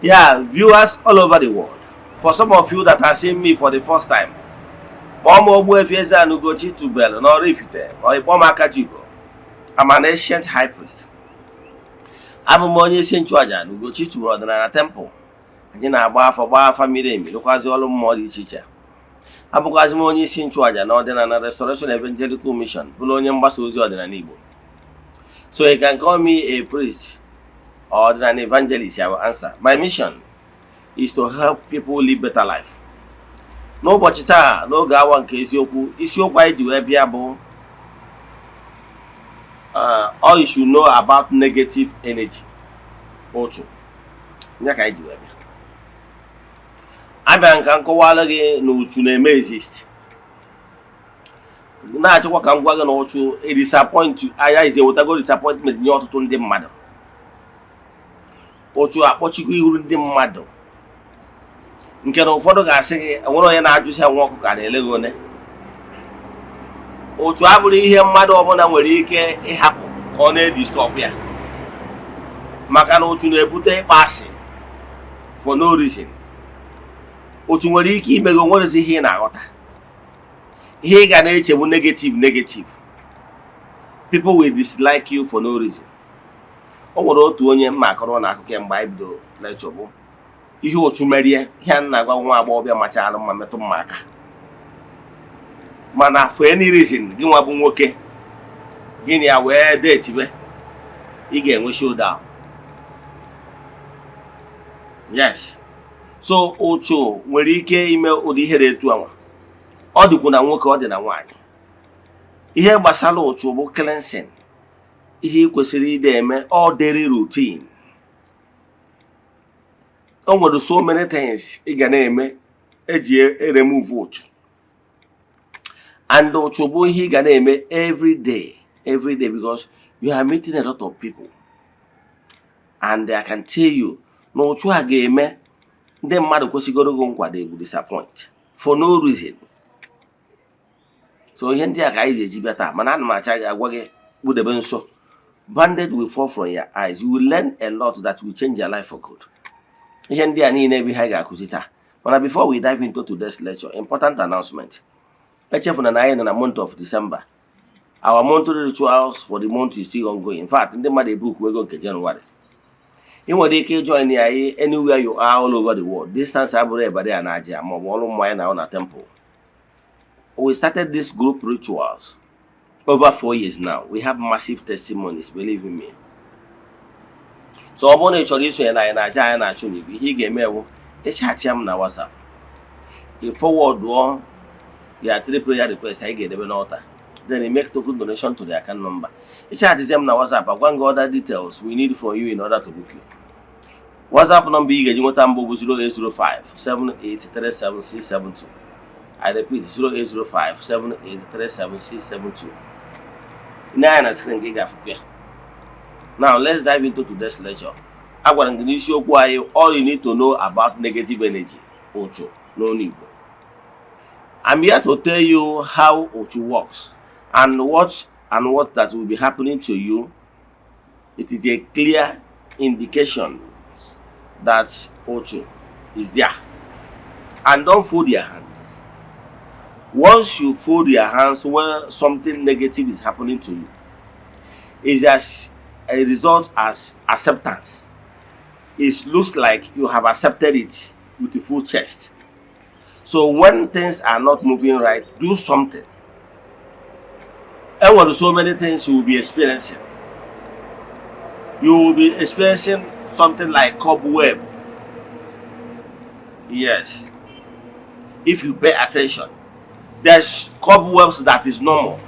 Yeah, viewers all over the world. For some of you that are seeing me for the first time, Ogbuefi Ezeana ugochitubelu na Oraifite or Akajigo. I'm an ancient high priest. Abụ m onye isi nchụaja na ugochitubelu ọdịnala temple. Anyị na-agba afa miri emi lụkwazi ọrụ mmụọ dị iche iche. Abụkwazi m onye isi nchụaja na ọdịnala Restoration Evangelical Mission, bụrụ onye mgbasa ozi ọdịnala Igbo. So you can call me a priest or an evangelist. I will answer. My mission is to help people live better life. N'ụbọchị taa n'oge awa nke eziokwu, isiokwu anyị ji wee bịa bụ all you should know about negative energy. Otu nya ka anyị ji wee bịa. Abịa nka nkọwala gị na uchu na-eme exist. Na-achọkwa ka m gwa gị na uchu disappoint you. Aya izewetago disappointment nye ọtụtụ ndị mmadụ. Uchu akpọchigo ihu ndị mmadụ. Nke na ụfọdụ ga-asị gị nwere onye na-ajụsi nwa ọkụ ka na-ele gị one. Uchu abụrụ ihe mmadụ ọbụla nwere ike ịhapụ ka ọ na-edistọp ya. Maka na uchu na-ebute ịkpa asị for no reason. Uchu nwere ike ime gị onwerezi ihe ị na-aghọta. Ihe ị ga na-eche bụ negative. People will dislike you for no reason. O nwere otu onye mma akọrọ na akụkọ mgbe anyị bido lecture bụ ihe uchu merie ihe a na-agwa nwa agbọghọbịa machara mma metụ mma aka. Mana for any reason gị nwa bụ nwoke gịnị ya wee detibe ị ga-enwe showdown. Yes. So uchu nwere ike ime ụdị ihe etu anwa. Ọ dịkwu na nwoke, ọ dị na nwaanyị. Ihe gbasara uchu bụ cleansing. Ihe kwesịrị ide eme all daily routine. O nwere so many things ị ga na-eme eji remove uchu. And uchu bụ ihe ị ga na-eme every day because you are meeting a lot of people. And I can tell you na uchu a ga-eme ndị mmadụ kwesịgoro gị nkwa they will disappoint for no reason. So ihe ndị a ka anyị ga-eji bịa taa, mana ana m acha gị agwa gị kpụdebe nso. Bandage will fall from your eyes. You will learn a lot that will change your life for good. Ihe ndị a niile bụ ihe anyị ga-akụzi taa. Mana before we dive into today's lecture, important announcement. Echefuna na anyị nọ na month of December. Our monthly rituals for the month is still ongoing. In fact, ndị mmadụ ebook wego nke January. You nwere ike join anyị anywhere you are all over the world. Distance abụrụ ebade a na-aja ma ọ bụ ọrụ mmụọ anyị na temple. We started this group rituals over 4 years now. We have massive testimonies, believe in me. So ọ bụrụ na ị chọrọ isonye na anyị na-aja anyị na-achụ n'igwe, ihe ị ga-eme bụ ịchachi m na WhatsApp. You forward your 3 prayer requests anyị ga-edebe n'ọta. Then you make token donation to the account number. Ịchachi m na WhatsApp, agwa gị other details we need from you in order to book you. WhatsApp number ị ga-eji nweta mbụ bụ 0805-7837672. I repeat, 0805-7837672. Now na screen gị ga-afụkwa. Now let's dive into today's lecture. Agwara m gị n'isiokwu anyị all you need to know about negative energy, uchu n'onu Igbo. I'm here to tell you how uchu works and what that will be happening to you. It is a clear indication that uchu is there. And don't fold your hands. Once you fold your hands when something negative is happening to you, is as a result as acceptance. It looks like you have accepted it with a full chest. So when things are not moving right, do something. And what so many things you will be experiencing. You will be experiencing something like cobweb. Yes. If you pay attention, there's cobwebs that is normal.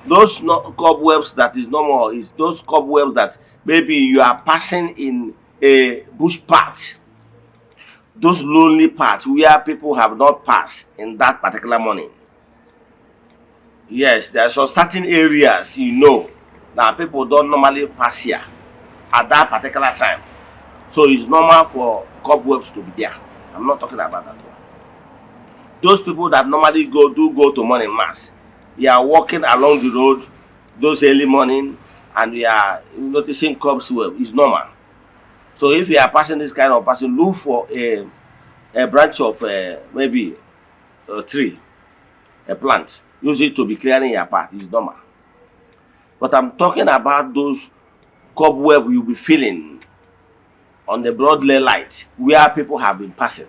Those cobwebs that is normal is those cobwebs that maybe you are passing in a bush path. Those lonely paths where people have not passed in that particular morning. Yes, there are some certain areas that people don't normally pass here at that particular time. So it's normal for cobwebs to be there. I'm not talking about that one. Those people that normally go to morning mass, you are walking along the road those early morning and we are noticing cobwebs. It's normal. So if you are passing this kind of person, look for a branch of maybe a tree, a plant. Use it to be clearing your path. It's normal. But I'm talking about those cobweb you'll be feeling on the broad daylight where people have been passing.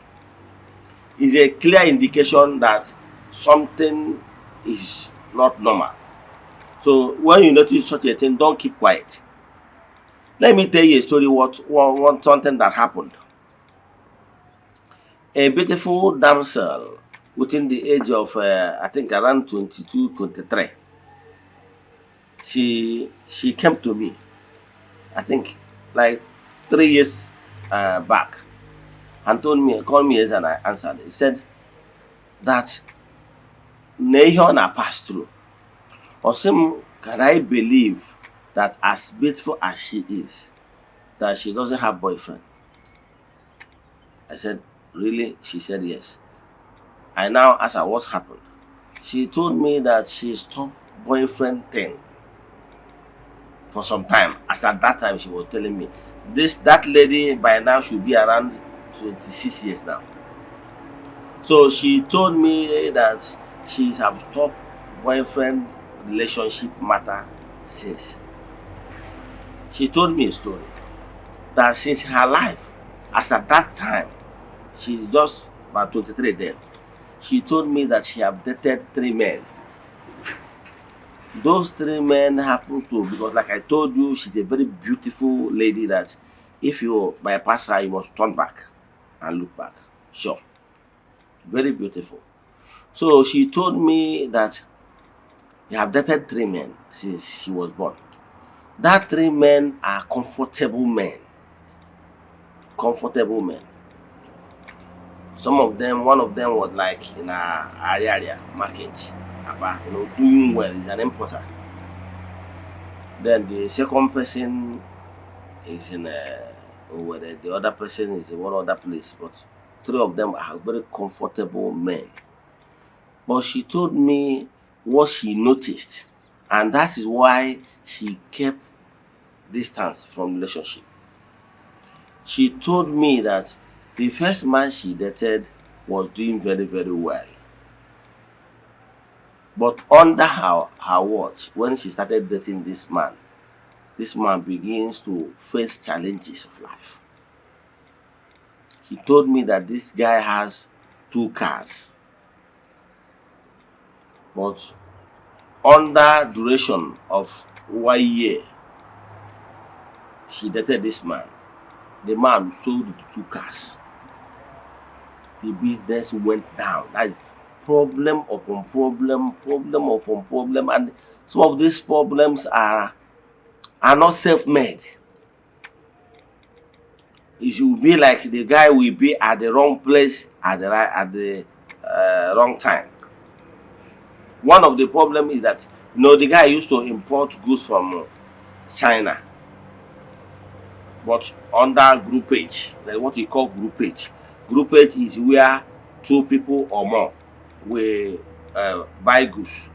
Is a clear indication that something is not normal. So when you notice such a thing, don't keep quiet. Let me tell you a story. Something that happened. A beautiful damsel within the age of I think around 22, 23. She came to me. I think like 3 years back, and called me and I answered. He said that Nehona passed through. Osim, can I believe that as beautiful as she is, that she doesn't have boyfriend? I said, really? She said yes. I now asked her what happened. She told me that she stopped boyfriend thing for some time. As at that time, she was telling me that lady by now should be around 26 years now. So she told me that she have stopped boyfriend relationship matter since. She told me a story that since her life, as at that time, she's just about 23 then. She told me that she have dated 3 men. Those 3 men happens to, because like I told you, she's a very beautiful lady that if you bypass her, you must turn back and look back. Sure. Very beautiful. So she told me that you have dated 3 men since she was born. That 3 men are comfortable men. Comfortable men. Some of them, one of them was like in a area market, doing well, is an importer. Then the second person is in the other person is in one other place, but 3 of them are very comfortable men. But she told me what she noticed, and that is why she kept distance from relationship. She told me that the first man she dated was doing very, very well. But under her watch, when she started dating this man begins to face challenges of life. He told me that this guy has 2 cars. But under duration of 1 year, she dated this man. The man sold the 2 cars. The business went down. That is problem upon problem, problem upon problem, and some of these problems are not self-made. It will be like the guy will be at the wrong place at the wrong time. One of the problems is that the guy used to import goods from China, but under groupage, like what we call groupage. Groupage is where 2 people or more will buy goods,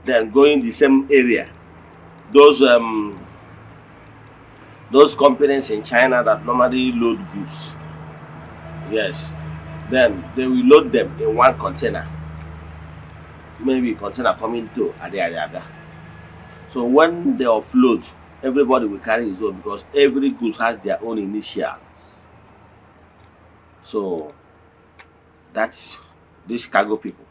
then go in the same area. Those companies in China that normally load goods, yes, then they will load them in one container. Maybe container coming to Ada. So when they offload, everybody will carry his own because every goods has their own initials. So that's these cargo people.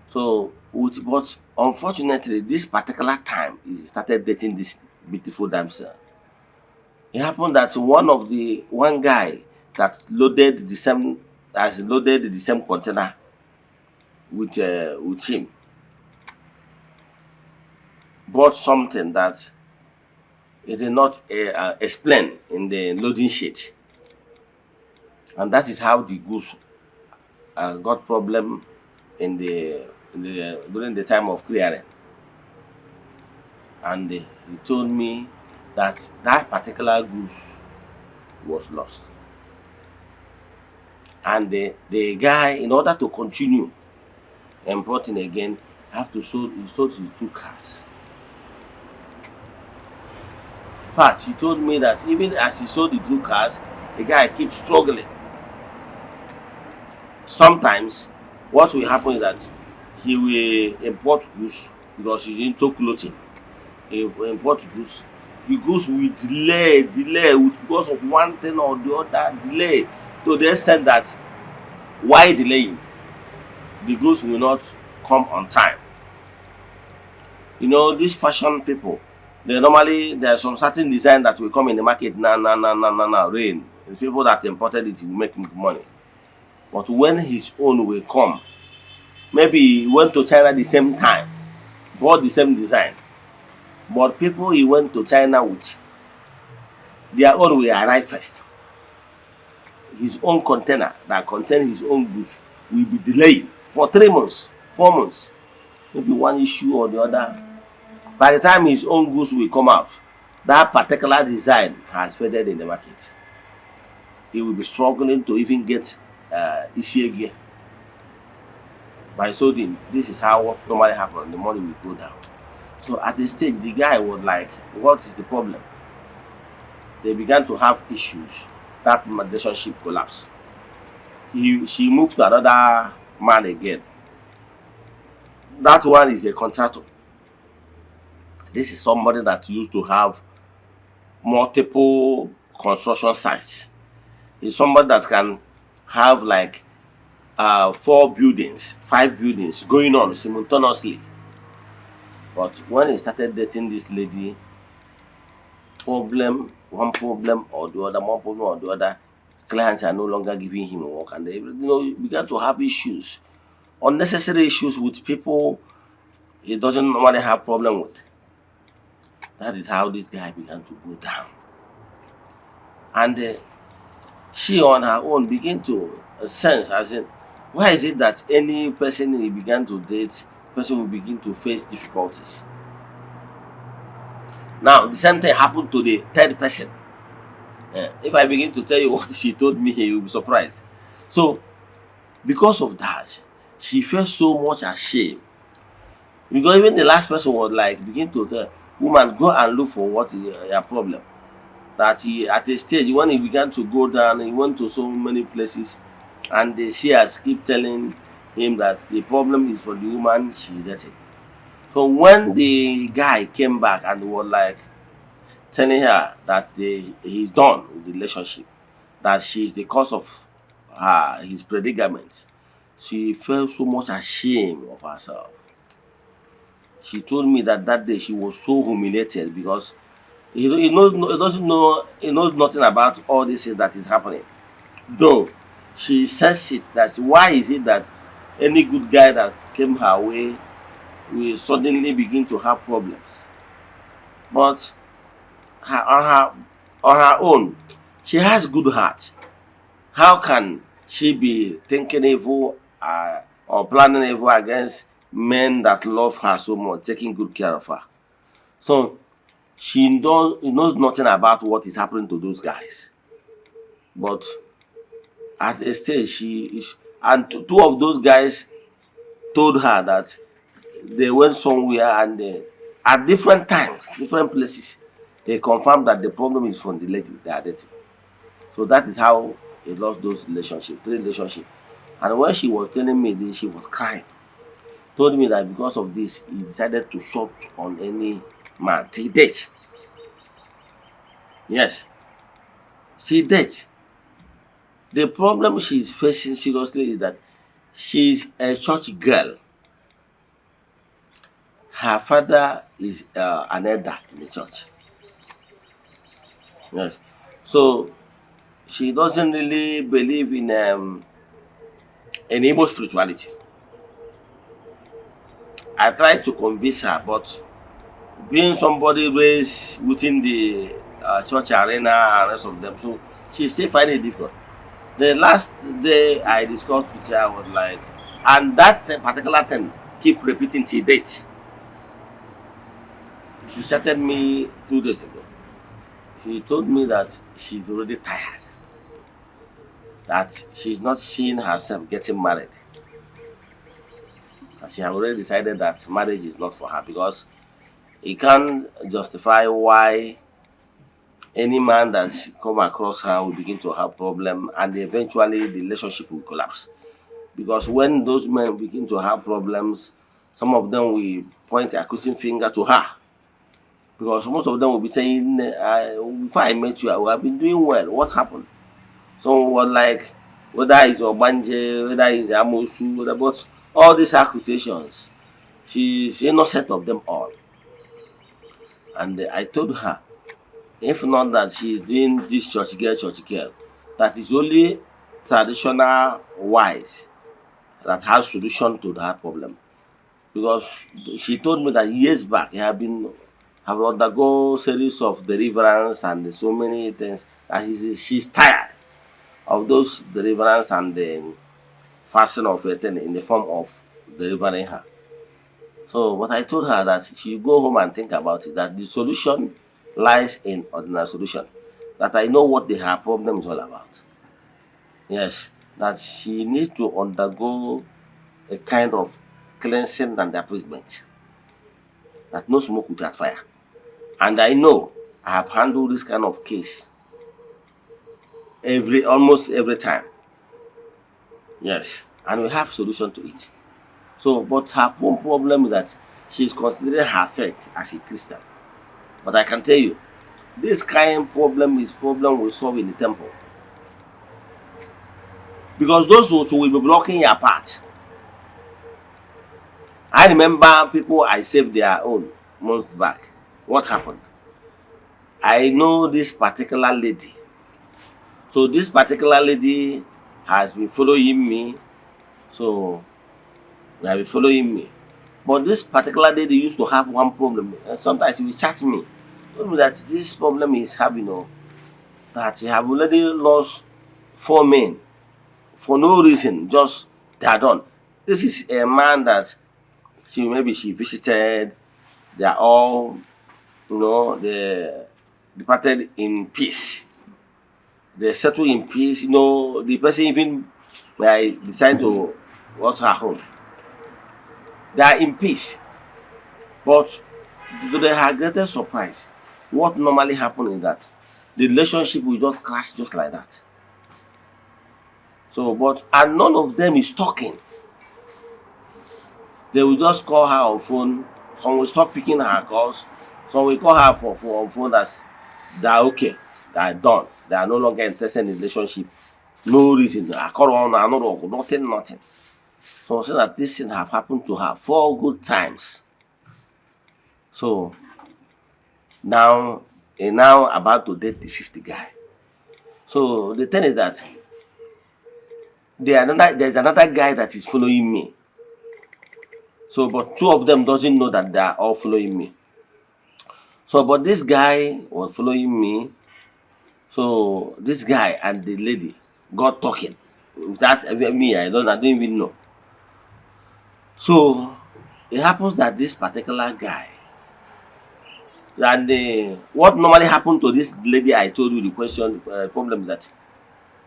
So, but unfortunately, this particular time, he started dating this beautiful damsel. It happened that one guy that loaded the same container with him bought something that he did not explain in the loading sheet, and that is how the goods got problem during the time of clearing. And he told me that particular goods was lost, and the guy, in order to continue importing again, he sold his 2 cars. In fact, he told me that even as he sold the 2 cars, The guy keeps struggling. Sometimes what will happen is that he will import goods because he's into clothing. He will import goods. The goods will delay with because of one thing or the other, delay to the extent that while delaying, the goods will not come on time. You know, these fashion people, they normally there's some certain design that will come in the market now, rain. The people that imported it will make money. But when his own will come, maybe he went to China the same time, bought the same design, but people he went to China with, their own will arrive first. His own container that contain his own goods will be delayed for 3 months, 4 months, maybe one issue or the other. By the time his own goods will come out, that particular design has faded in the market. He will be struggling to even get Isiege. By so doing, this is how what normally happens. The money will go down. So at a stage, the guy was like, "What is the problem?" They began to have issues. That relationship collapsed. She moved to another man again. That one is a contractor. This is somebody that used to have multiple construction sites. It's somebody that can have like 4 buildings, 5 buildings going on simultaneously. But when he started dating this lady, one problem or the other, clients are no longer giving him work, and they began to have issues, unnecessary issues with people he doesn't normally have problem with. That is how this guy began to go down. And she on her own began to sense, as in, why is it that any person he began to date, person will begin to face difficulties? Now, the same thing happened to the third person. If I begin to tell you what she told me, you will be surprised. So, because of that, she felt so much ashamed. Because even the last person was like, begin to tell, woman, go and look for what is your problem. That he, at a stage, when he began to go down, he went to so many places, and the seers keep telling him that the problem is for the woman she's dating. So when the guy came back and was like telling her that he's done with the relationship, that she's the cause of his predicament, she felt so much ashamed of herself. She told me that that day she was so humiliated because he knows nothing about all this things that is happening. Though she says it that why is it that any good guy that came her way will suddenly begin to have problems. But on her own, she has good heart. How can she be thinking evil or planning evil against men that love her so much, taking good care of her? So she knows nothing about what is happening to those guys. But at a stage, and two of those guys told her that they went somewhere and at different times, different places, they confirmed that the problem is from the lady they are dating. So that is how he lost those relationships, 3 relationships. And when she was telling me this, she was crying. Told me that because of this, he decided to shut on any man till date. Yes, till date. The problem she's facing seriously is that she's a church girl. Her father is an elder in the church. Yes. So she doesn't really believe in Igbo spirituality. I tried to convince her, but being somebody raised within the church arena and rest of them, so she still finding it difficult. The last day I discussed with her, I was like, and that particular thing keep repeating till date. She chatted me 2 days ago. She told me that she's already tired. That she's not seeing herself getting married. That she has already decided that marriage is not for her because it can't justify why Any man that come across her will begin to have problem, and eventually the relationship will collapse. Because when those men begin to have problems, some of them will point accusing finger to her. Because most of them will be saying, before I met you, I have been doing well. What happened? Some were like, whether it's Obanje, whether it's Amosu, whether, but all these accusations, she's innocent of them all. And I told her, if not that she's doing this church girl, that is only traditional wise that has solution to that problem. Because she told me that years back, have undergone series of deliverance and so many things that she's tired of those deliverance and the fasting of it in the form of delivering her. So, but I told her that she go home and think about it, that the solution lies in ordinary solution. That I know what her problem is all about. Yes, that she needs to undergo a kind of cleansing and appeasement. That no smoke without fire. And I know I have handled this kind of case almost every time. Yes, and we have solution to it. So, but her own problem is that she is considering her faith as a Christian. But I can tell you, this kind of problem is problem we solve in the temple. Because those who will be blocking your path. I remember people I saved their own months back. What happened? I know this particular lady. So this particular lady has been following me. So they have been following me. But this particular lady used to have one problem. And sometimes he will chat me. Told me that this problem is having, that he have already lost 4 men for no reason, just they are done. This is a man that she visited. They are all, they departed in peace. They settle in peace. The person even decide to watch her home. They are in peace. But to their greatest surprise, what normally happens is that the relationship will just crash just like that. So, and none of them is talking. They will just call her on phone. Some will stop picking her calls. Some will call her for on phone that they are okay, they are done. They are no longer interested in the relationship. No reason. I call on, nothing. So that this thing have happened to her 4 good times. So now about to date the 50th guy. So the thing is that there's another guy that is following me. So, but 2 of them doesn't know that they are all following me. So, but this guy was following me. So this guy and the lady got talking. That me, I don't even know. So it happens that this particular guy, and what normally happened to this lady, I told you the question problem is that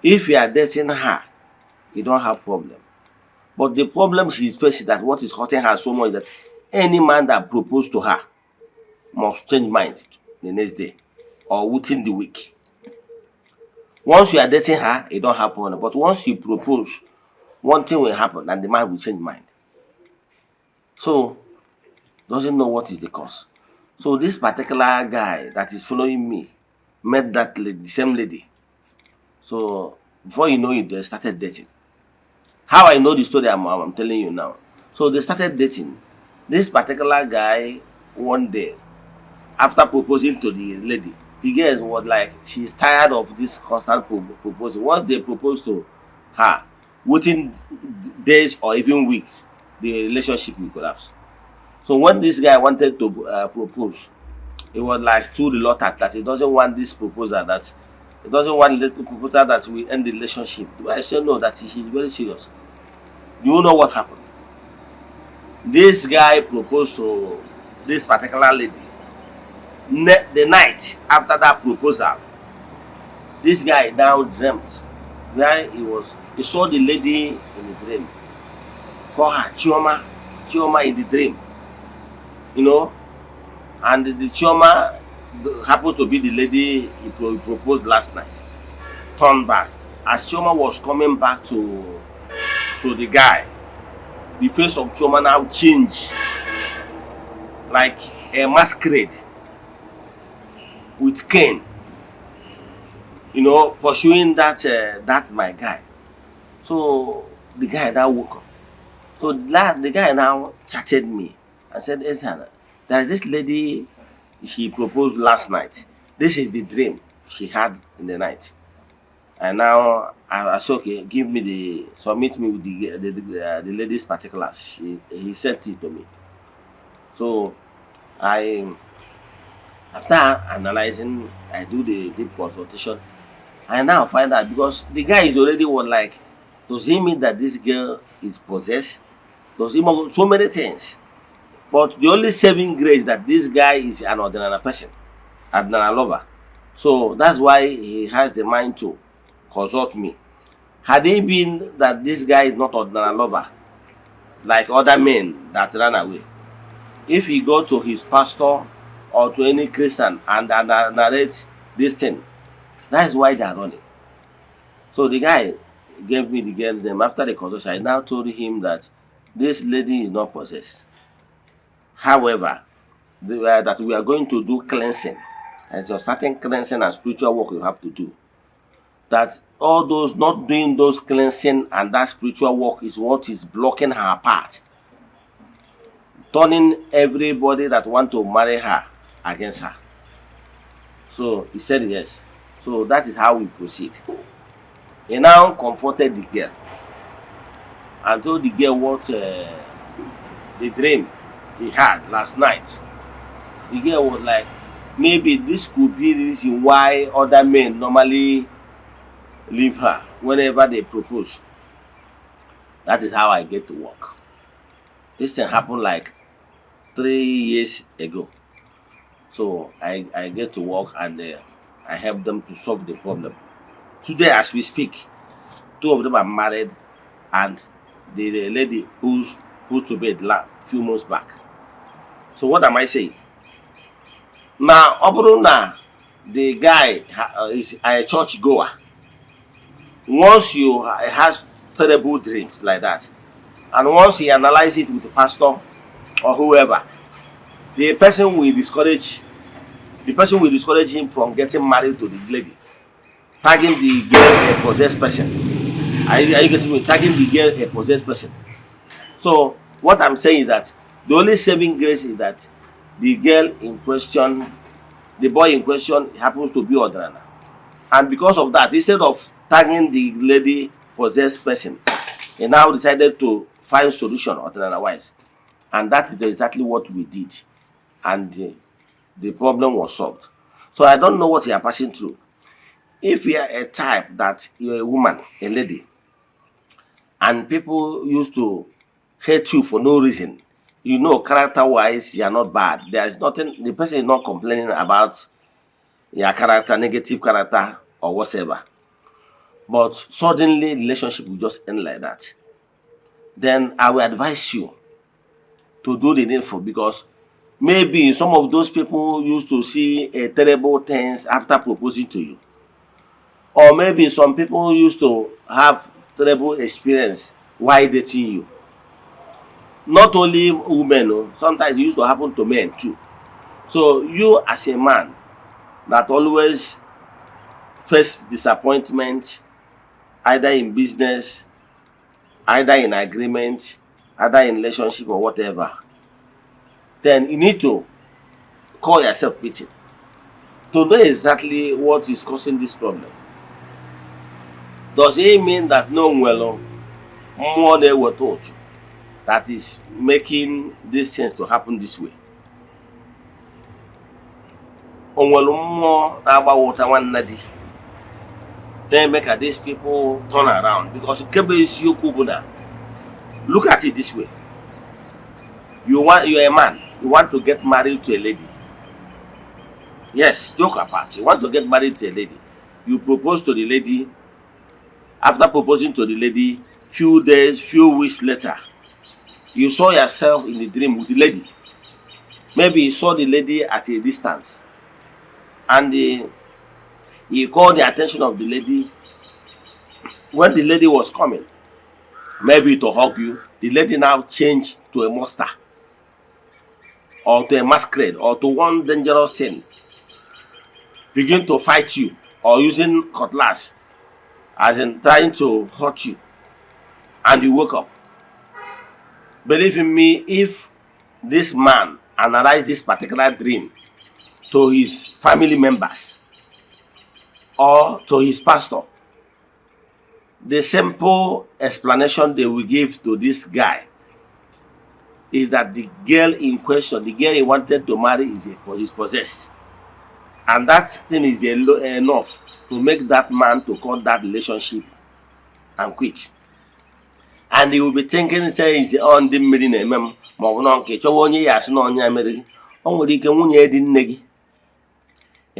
if you are dating her, you don't have problem. But the problem she is facing, that what is hurting her so much, is that any man that proposed to her must change mind the next day or within the week. Once you are dating her, you don't have problem. But once you propose, one thing will happen and the man will change mind. So, doesn't know what is the cause. So this particular guy that is following me met that lady, the same lady. So before you know it, they started dating. How I know the story I'm telling you now. So they started dating. This particular guy, one day, after proposing to the lady, the girl was like, she's tired of this constant proposing. Once they propose to her, within days or even weeks, the relationship will collapse. So when this guy wanted to propose, it was like too reluctant that he doesn't want this proposal, that he doesn't want the proposal that will end the relationship. I said no, that she's very serious. You know what happened? This guy proposed to this particular lady. The night after that proposal, this guy now dreamt where he saw the lady in the dream. Call her Chioma in the dream. And the Chioma happened to be the lady he proposed last night, turned back. As Chioma was coming back to the guy, the face of Chioma now changed like a masquerade with cane, pursuing that my guy. So the guy now woke up. So the guy now chatted me and said, Eze-Ana, there's this lady she proposed last night. This is the dream she had in the night. And now I said, okay, submit me with the lady's particulars. He sent it to me. So after analyzing, I do the deep consultation. I now find out, because the guy is already like, does he mean that this girl is possessed? Does he mean so many things? But the only saving grace that this guy is an ordinary person, ordinary lover. So that's why he has the mind to consult me. Had it been that this guy is not ordinary lover, like other men that ran away, if he go to his pastor or to any Christian and narrate this thing, that is why they are running. So the guy gave me the girl name. After the consultation, I now told him that this lady is not possessed. However, that we are going to do cleansing. There's a certain cleansing and spiritual work you have to do. That all those not doing those cleansing and that spiritual work is what is blocking her path, turning everybody that want to marry her against her. So he said yes. So that is how we proceed. He now comforted the girl and told the girl what the dream he had last night. The girl was like, maybe this could be the reason why other men normally leave her whenever they propose. That is how I get to work. This thing happened like 3 years ago. So I get to work and I help them to solve the problem. Today, as we speak, 2 of them are married, and the lady who's to bed few months back. So what am I saying? Now, Obruna, the guy is a church goer. Once you has terrible dreams like that, and once he analyzes it with the pastor or whoever, the person will discourage him from getting married to the lady, tagging the girl a possessed person. Are you getting me? Tagging the girl a possessed person. So what I'm saying is that the only saving grace is that the girl in question, the boy in question, happens to be Odrana. And because of that, instead of tagging the lady possessed person, he now decided to find solution Odrana-wise. And that is exactly what we did. And the problem was solved. So I don't know what you are passing through. If you are a type that you're a woman, a lady, and people used to hate you for no reason, character-wise, you are not bad. There is nothing, the person is not complaining about your character, negative character, or whatever. But suddenly, relationship will just end like that. Then I will advise you to do the needful, because maybe some of those people used to see a terrible things after proposing to you. Or maybe some people used to have terrible experience while dating you. Not only women, sometimes it used to happen to men too. So you as a man that always face disappointment, either in business, either in agreement, either in relationship or whatever, then you need to call yourself meeting to know exactly what is causing this problem. Does it mean that no well more they were taught that is making this sense to happen this way? Onwelu more about water one nadi. Then make these people turn around, because Kebe is you kubuna. Look at it this way. You're a man, you want to get married to a lady. Yes, joke apart. You want to get married to a lady. You propose to the lady. After proposing to the lady, few days, few weeks later, you saw yourself in the dream with the lady. Maybe you saw the lady at a distance. And he called the attention of the lady. When the lady was coming, maybe to hug you, the lady now changed to a monster, or to a masquerade, or to one dangerous thing, begin to fight you, or using cutlass, as in trying to hurt you, and you wake up. Believe in me, if this man analyzed this particular dream to his family members or to his pastor, the simple explanation they will give to this guy is that the girl in question, the girl he wanted to marry, is possessed. And that thing is enough to make that man to cut that relationship and quit. And he will be thinking, say, it's on the meeting, he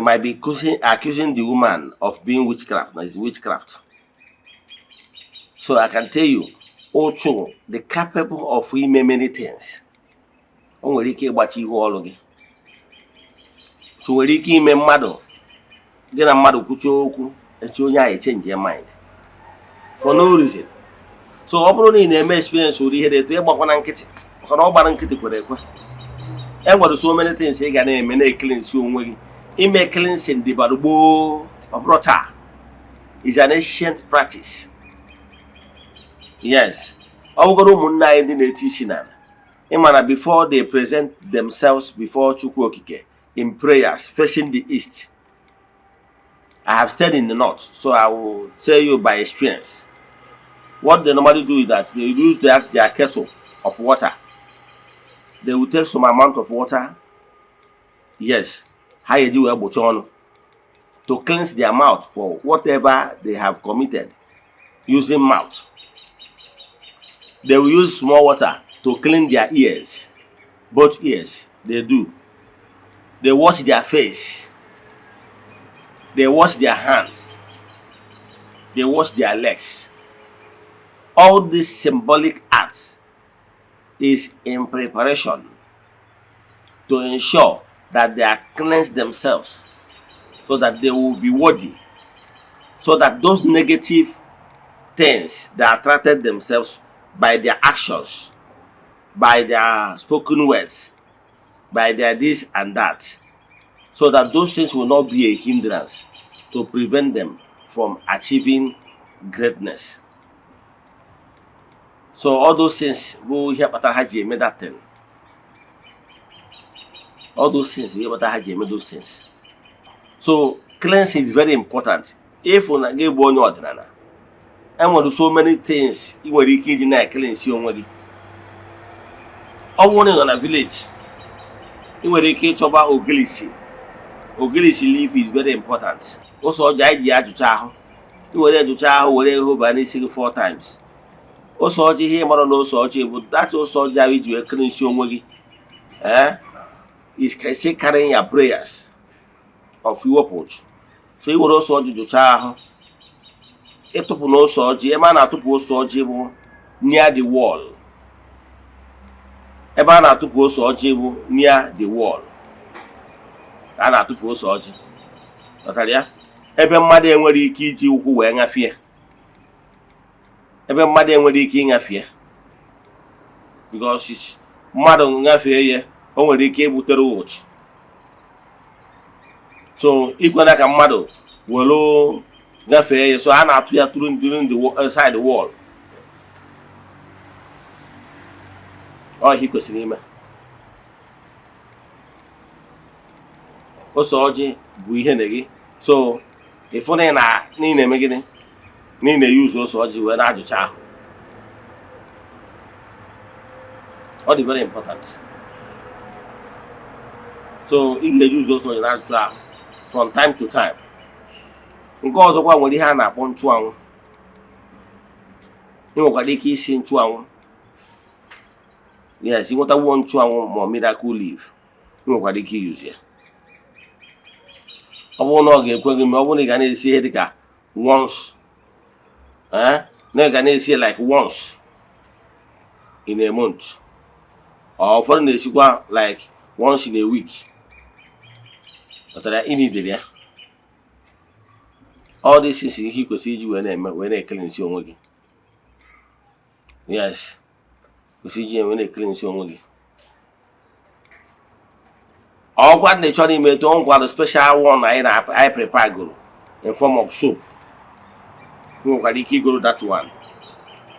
might be accusing the woman of being witchcraft. That is witchcraft. So I can tell you, uchu, the capable of doing many things. So nwere ike ime mmadụ gị na mmadụ kwuchie okwu echi onye ahụ change your mind for no reason. So ọ bụrụ na ị na-eme experience uri ihe etu ịgbakwa na nkịtị maka na ọ gbara nkịtị kwere ekwe. E nwere so many things ị ga na-eme na-cleanse onwe gị. Ime cleansing dị bara gboo ọ bụrụ taa is an ancient practice. Yes. Ọ bụgoro ụmụnne anyị ndị na-eti isi n'ala. Ịma na before they present themselves before Chukwu Okike in prayers facing the east. I have stayed in the north, so I will tell you by experience. What they normally do is that they use their kettle of water. They will take some amount of water, yes, to cleanse their mouth for whatever they have committed using mouth. They will use small water to clean their ears, both ears, they do. They wash their face. They wash their hands. They wash their legs. All these symbolic acts is in preparation to ensure that they are cleansed themselves so that they will be worthy. So that those negative things that attracted themselves by their actions, by their spoken words, by their this and that, so that those things will not be a hindrance to prevent them from achieving greatness. So all those things will help made that thing. All those things will help made those things. So cleansing is very important. If we give one order, and we do so many things, you will cleanse your body. I want on a village. You will choba ogilisi. Ogilisi leaf is very important. Also, jaiji ajuchaho. You will ajuchaho will over 4 times. Also, here more no soji, but that's also jawi to a cleanse your body. Is carrying your prayers of your approach. So you will also do chaho. Etopu no soji, a man atupu soji near the wall. Ebe a na-atụpụ ose ọjị bụ near the wall. A na-atụpụ ose ọjị. Ọtara ya? Ebe mmadụ enwere ike iji ụkwụ wee ngafie. Ebe mmadụ enwere ike ịngafie. Because mmadụ ngafie ya, o nwere ike ibutere ụchụ. So ikwe ka mmadụ welu ngafie ya, so a na-atụ ya during inside the wall. He kwesịrị ime. Ose ọjị bụ ihe na-egi. So ifu na na-eme gịnị? Na-use ose ọjị wee na-ajụcha ahụ. Ọ dị very important. So ị ga-use ose ọjị na-ajụcha ahụ from time to time. Nke ọzọkwa nwere ihe a na-akpọ nchụanwụ. Ị nwekwara ike isi nchụanwụ. Yes, you want to want to more miracle leaf. You want to use it. I won't get going. I won't get see it once. No, can see like once in a month, or for the like once in a week. all these things he kwesịrị iji wee na-ekele onwe gị. Yes, kwesịrị iji wee na-ekele onwe gị. Ọgwa dị chọrọ ime etu ngwalụ special one I prepare goro in form of soap. You nwekwara ike igoro that one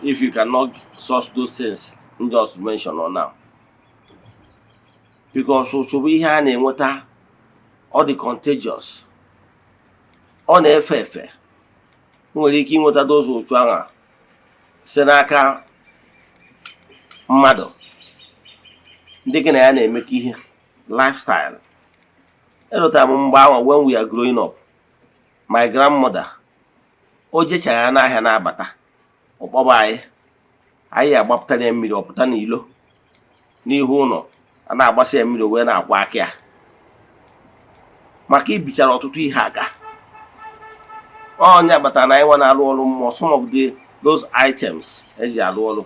if you cannot source those things just mention on now, because so ihe a na-enweta all the contagious, ọ na-efe efe. Nwere ike inweta dozu otu ahụ si n'aka mmadụ ndị gị na ya na-emekọ ihe lifestyle. Elota m mgbe ahụ when we are growing up, my grandmother o jechara n'ahịa na-abata ọkpọba anyị agbapụta ya mmiri ọpụta n'ilo n'ihu ụlọ, a na-agbasa ya mmiri wee na-akwa aka ya maka ibichara ọtụtụ ihe aka. Onye agbata na anyị nwa na-alụ ọrụ mmụọ, some of those items eji alụ ọrụ,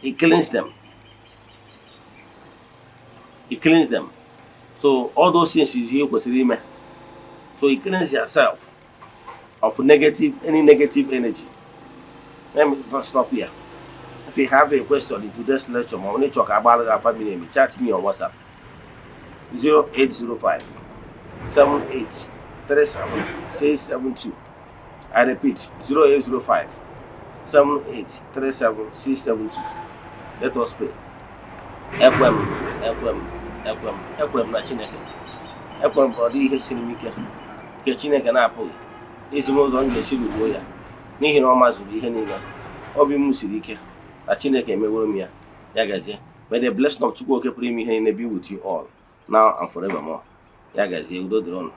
he cleans them. So all those things is here kwesịrị ime. So you cleanse yourself of any negative energy. Let me just stop here. If you have a question in today's lecture, I want to talk about our family name. Chat me on WhatsApp 0805 78 37 672. I repeat 0805 78 37 672. Let us pray. Ekwem na Chineke. Ekwem bụ ọdị ihe siri m ike nke Chineke na-apụghị ezi m ụzọ m ga-esi lụgbuo ya, n'ihi na ọ mazụrụ ihe niile. Obi m siri ike na Chineke emeworo m ya. Ya gazie. May the blessing of Chukwu oke pụrụ ime ihe niile be with you all now and forevermore. Ya gazie. Udo dịrị unu.